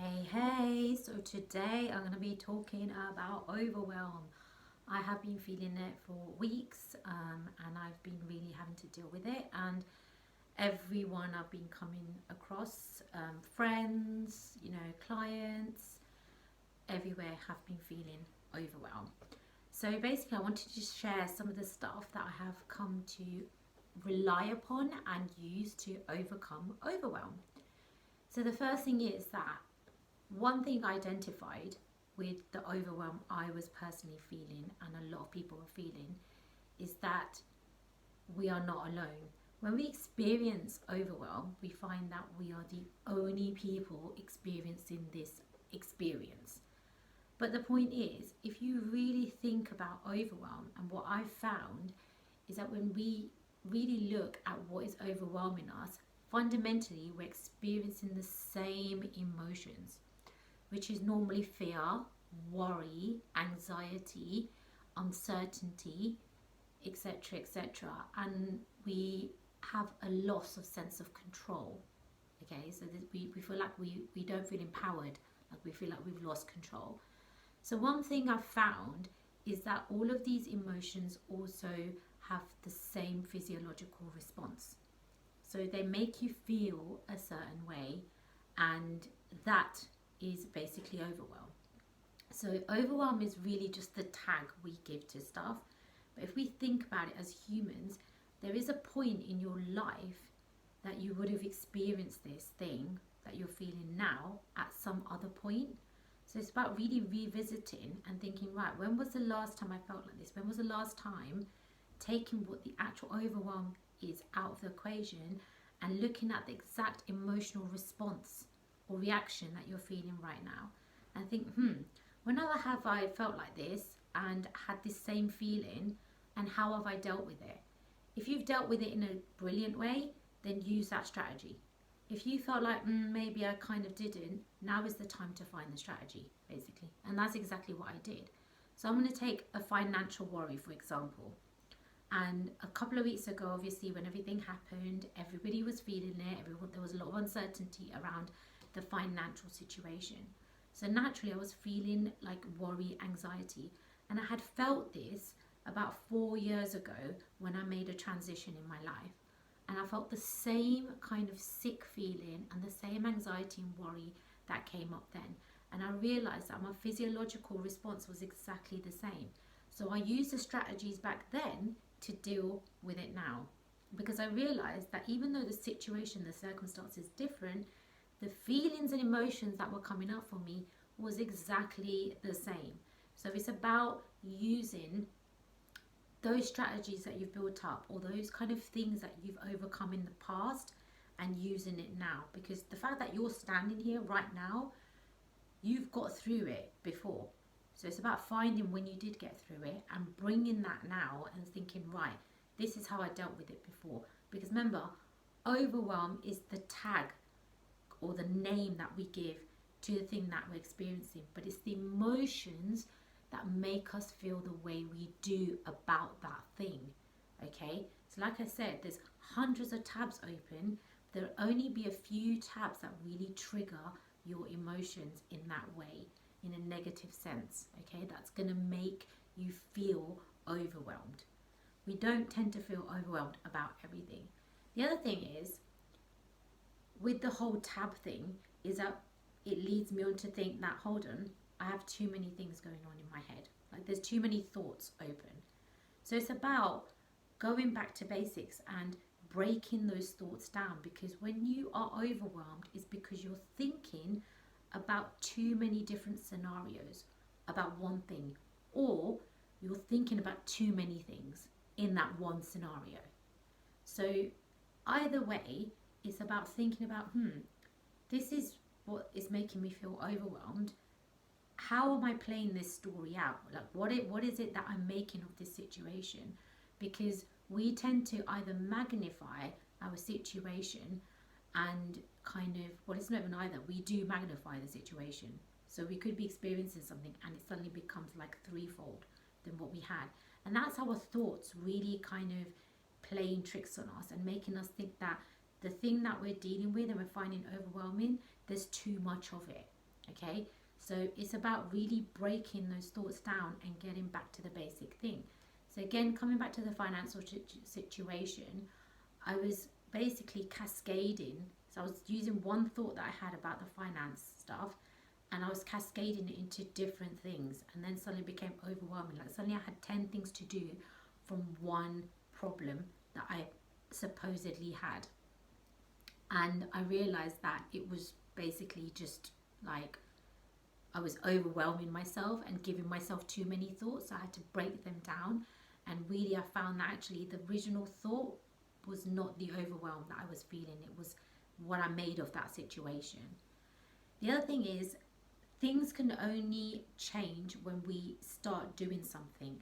Hey, so today I'm going to be talking about overwhelm. I have been feeling it for weeks and I've been really having to deal with it. And everyone I've been coming across, friends, clients, everywhere have been feeling overwhelmed. So basically, I wanted to just share some of the stuff that I have come to rely upon and use to overcome overwhelm. So the first thing is that one thing I identified with the overwhelm I was personally feeling, and a lot of people are feeling, is that we are not alone. When we experience overwhelm, we find that we are the only people experiencing this experience. But the point is, if you really think about overwhelm, and what I've found is that when we really look at what is overwhelming us, fundamentally we're experiencing the same emotions, which is normally fear, worry, anxiety, uncertainty, etc., etc. And we have a loss of sense of control. Okay, so we feel like we don't feel empowered, like we feel like we've lost control. So one thing I've found is that all of these emotions also have the same physiological response. So they make you feel a certain way, and that is basically overwhelm. So overwhelm is really just the tag we give to stuff. But if we think about it as humans, there is a point in your life that you would have experienced this thing that you're feeling now at some other point. So it's about really revisiting and thinking, right, when was the last time I felt like this? When was the last time taking what the actual overwhelm is out of the equation and looking at the exact emotional response or reaction that you're feeling right now, and think, when have I felt like this and had this same feeling, and how have I dealt with it? If you've dealt with it in a brilliant way, then use that strategy. If you felt like maybe I kind of didn't, now is the time to find the strategy, basically. And that's exactly what I did. So I'm going to take a financial worry, for example. And a couple of weeks ago, obviously, when everything happened, everybody was feeling it. There was a lot of uncertainty around the financial situation. So naturally, I was feeling like worry, anxiety. And I had felt this about 4 years ago when I made a transition in my life. And I felt the same kind of sick feeling and the same anxiety and worry that came up then. And I realized that my physiological response was exactly the same. So I used the strategies back then to deal with it now. Because I realized that even though the situation, the circumstance is different, the feelings and emotions that were coming up for me was exactly the same. So it's about using those strategies that you've built up, or those kind of things that you've overcome in the past, and using it now. Because the fact that you're standing here right now, you've got through it before. So it's about finding when you did get through it and bringing that now and thinking, right, this is how I dealt with it before. Because remember, overwhelm is the tag or the name that we give to the thing that we're experiencing, but it's the emotions that make us feel the way we do about that thing. Okay, so like I said, there's hundreds of tabs open. There'll only be a few tabs that really trigger your emotions in that way, in a negative sense. Okay, that's going to make you feel overwhelmed. We don't tend to feel overwhelmed about everything. The other thing is, with the whole tab thing, is that it leads me on to think that, hold on, I have too many things going on in my head. Like there's too many thoughts open. So it's about going back to basics and breaking those thoughts down, because when you are overwhelmed, it's because you're thinking about too many different scenarios about one thing, or you're thinking about too many things in that one scenario. So either way, it's about thinking about, this is what is making me feel overwhelmed. How am I playing this story out? Like what is it that I'm making of this situation? Because we tend to either magnify our situation and kind of, well, it's not even either, we do magnify the situation. So we could be experiencing something and it suddenly becomes like threefold than what we had. And that's our thoughts really kind of playing tricks on us and making us think that the thing that we're dealing with and we're finding overwhelming, there's too much of it. Okay, so it's about really breaking those thoughts down and getting back to the basic thing. So again, coming back to the financial situation, I was basically cascading. So I was using one thought that I had about the finance stuff, and I was cascading it into different things, and then suddenly it became overwhelming. Like suddenly I had 10 things to do from one problem that I supposedly had. And I realized that it was basically just like I was overwhelming myself and giving myself too many thoughts. So I had to break them down. And really, I found that actually the original thought was not the overwhelm that I was feeling, it was what I made of that situation. The other thing is, things can only change when we start doing something.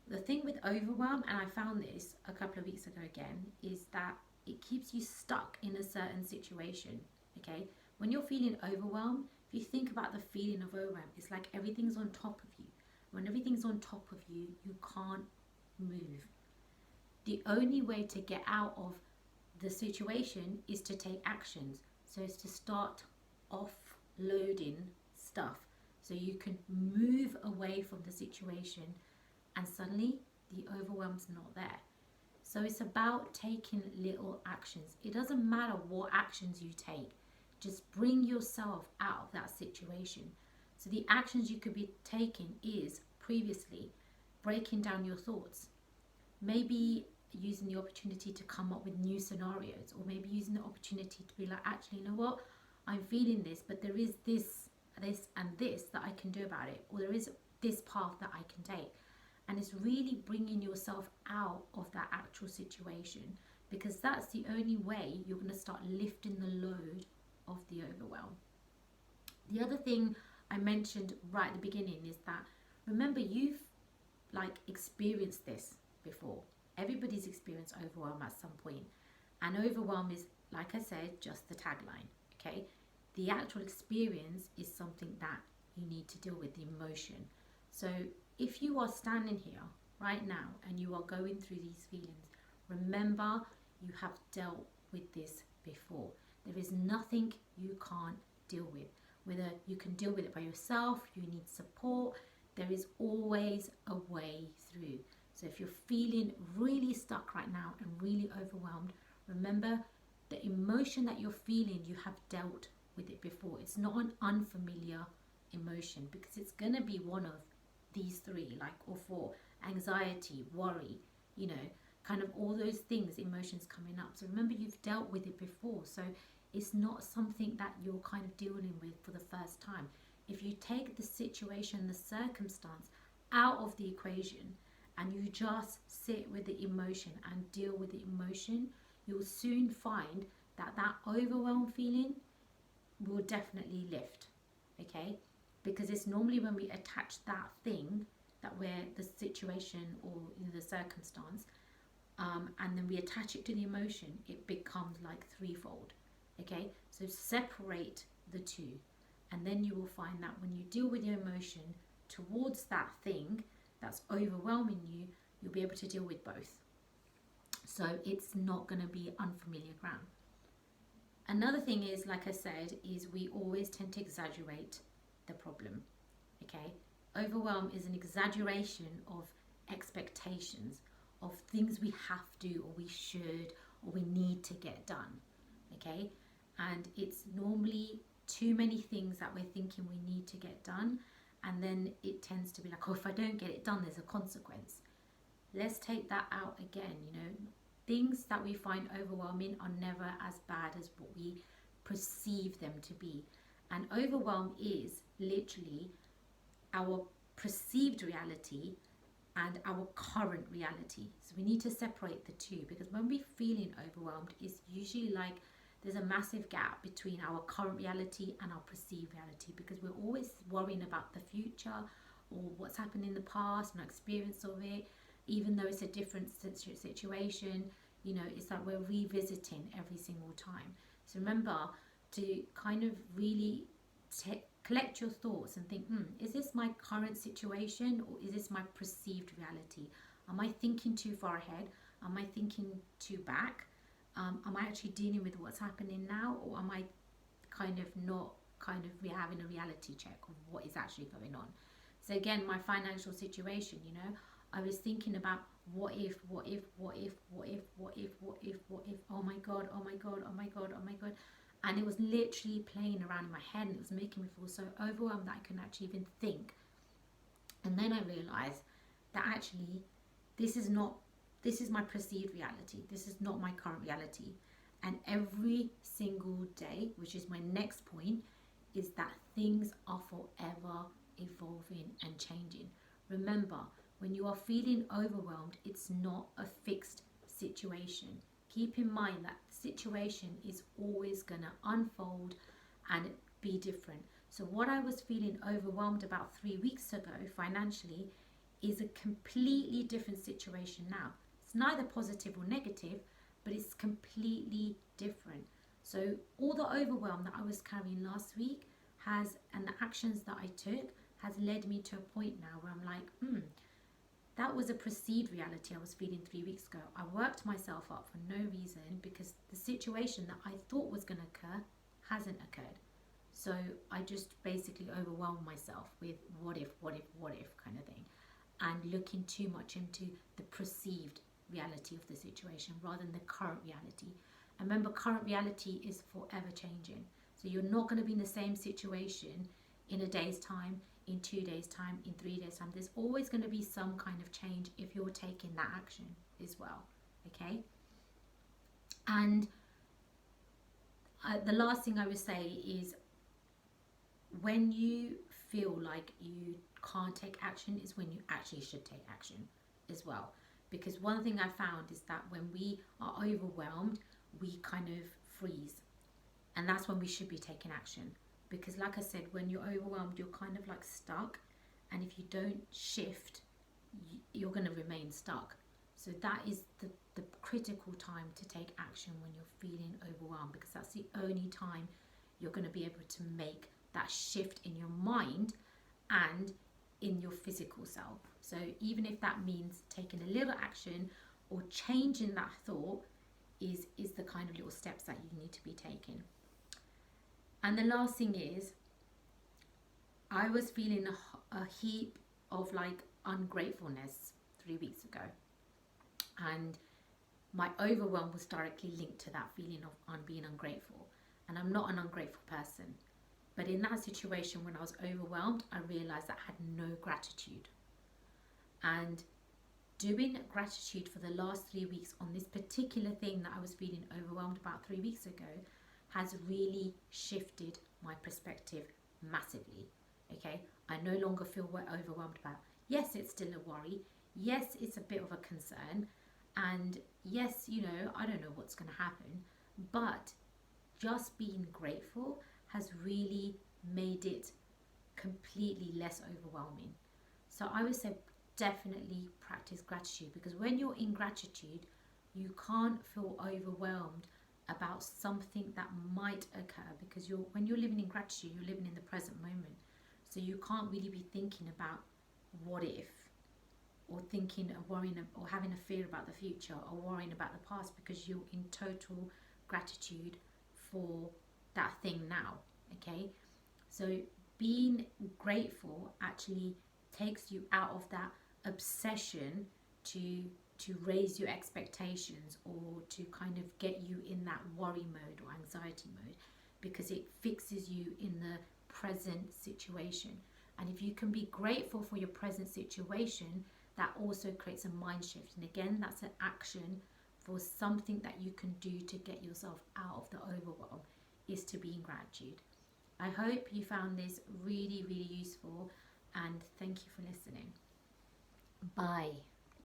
The thing with overwhelm, and I found this a couple of weeks ago again, is that it keeps you stuck in a certain situation. Okay, when you're feeling overwhelmed, if you think about the feeling of overwhelm, it's like everything's on top of you. When everything's on top of you, you can't move. The only way to get out of the situation is to take actions. So it's to start offloading stuff so you can move away from the situation, and suddenly the overwhelm's not there. So it's about taking little actions. It doesn't matter what actions you take, just bring yourself out of that situation. So the actions you could be taking is previously breaking down your thoughts, maybe using the opportunity to come up with new scenarios, or maybe using the opportunity to be like, actually, you know what, I'm feeling this, but there is this and this that I can do about it, or there is this path that I can take. And it's really bringing yourself out of that actual situation, because that's the only way you're going to start lifting the load of the overwhelm. The other thing I mentioned right at the beginning is that, remember, you've experienced this before. Everybody's experienced overwhelm at some point, and overwhelm is, like I said, just the tagline. Okay, the actual experience is something that you need to deal with, the emotion. So if you are standing here right now and you are going through these feelings, remember, you have dealt with this before. There is nothing you can't deal with. Whether you can deal with it by yourself, you need support, there is always a way through. So if you're feeling really stuck right now and really overwhelmed, remember, the emotion that you're feeling, you have dealt with it before. It's not an unfamiliar emotion, because it's going to be one of these three, or four: anxiety, worry, kind of all those things, emotions coming up. So remember, you've dealt with it before. So it's not something that you're kind of dealing with for the first time. If you take the situation, the circumstance out of the equation, and you just sit with the emotion and deal with the emotion, you'll soon find that that overwhelmed feeling will definitely lift. Okay, because it's normally when we attach that thing, that we're the situation or the circumstance, and then we attach it to the emotion, it becomes like threefold. Okay, so separate the two, and then you will find that when you deal with your emotion towards that thing that's overwhelming you, you'll be able to deal with both. So it's not going to be unfamiliar ground. Another thing is, like I said, is we always tend to exaggerate the problem. Okay, overwhelm is an exaggeration of expectations, of things we have to, or we should, or we need to get done. Okay, and it's normally too many things that we're thinking we need to get done, and then it tends to be like, oh, if I don't get it done, there's a consequence. Let's take that out again. Things that we find overwhelming are never as bad as what we perceive them to be. And overwhelm is literally our perceived reality and our current reality. So we need to separate the two, because when we're feeling overwhelmed, it's usually like there's a massive gap between our current reality and our perceived reality, because we're always worrying about the future or what's happened in the past and our experience of it. Even though it's a different situation, it's like we're revisiting every single time. So remember to kind of really collect your thoughts and think, is this my current situation, or is this my perceived reality? Am I thinking too far ahead? Am I thinking too back? Am I actually dealing with what's happening now, or am I kind of not kind of having a reality check of what is actually going on. So again, my financial situation, you know, I was thinking about what if, oh my God, oh my God, oh my God, oh my God. And it was literally playing around in my head, and it was making me feel so overwhelmed that I couldn't actually even think. And then I realized that actually this is my perceived reality. This is not my current reality. And every single day, which is my next point, is that things are forever evolving and changing. Remember, when you are feeling overwhelmed, it's not a fixed situation. Keep in mind that the situation is always going to unfold and be different. So what I was feeling overwhelmed about 3 weeks ago financially is a completely different situation now. It's neither positive or negative, but it's completely different. So all the overwhelm that I was carrying last week and the actions that I took has led me to a point now where I'm like, that was a perceived reality I was feeling 3 weeks ago. I worked myself up for no reason because the situation that I thought was going to occur hasn't occurred. So I just basically overwhelmed myself with what if kind of thing, and looking too much into the perceived reality of the situation rather than the current reality. And remember, current reality is forever changing. So you're not going to be in the same situation in a day's time, in 2 days' time, in 3 days' time. There's always going to be some kind of change if you're taking that action as well. Okay? And the last thing I would say is, when you feel like you can't take action is when you actually should take action as well. Because one thing I found is that when we are overwhelmed, we kind of freeze. And that's when we should be taking action. Because like I said, when you're overwhelmed, you're kind of like stuck. And if you don't shift, you're going to remain stuck. So that is the critical time to take action when you're feeling overwhelmed. Because that's the only time you're going to be able to make that shift in your mind and in your physical self. So even if that means taking a little action or changing that thought, is the kind of little steps that you need to be taking. And the last thing is, I was feeling a heap of like ungratefulness 3 weeks ago, and my overwhelm was directly linked to that feeling of being ungrateful. And I'm not an ungrateful person, but in that situation when I was overwhelmed, I realized that I had no gratitude. And doing gratitude for the last 3 weeks on this particular thing that I was feeling overwhelmed about 3 weeks ago has really shifted my perspective massively. Okay, I no longer feel overwhelmed about. Yes, it's still a worry. Yes, it's a bit of a concern. And yes, you know, I don't know what's going to happen. But just being grateful has really made it completely less overwhelming. So I would say definitely practice gratitude, because when you're in gratitude, you can't feel overwhelmed about something that might occur, because when you're living in gratitude, you're living in the present moment. So you can't really be thinking about what if, or thinking or worrying or having a fear about the future or worrying about the past, because you're in total gratitude for that thing now. Okay, so being grateful actually takes you out of that obsession to raise your expectations or to kind of get you in that worry mode or anxiety mode, because it fixes you in the present situation. And if you can be grateful for your present situation, that also creates a mind shift. And again, that's an action for something that you can do to get yourself out of the overwhelm, is to be in gratitude. I hope you found this really, really useful, and thank you for listening. Bye.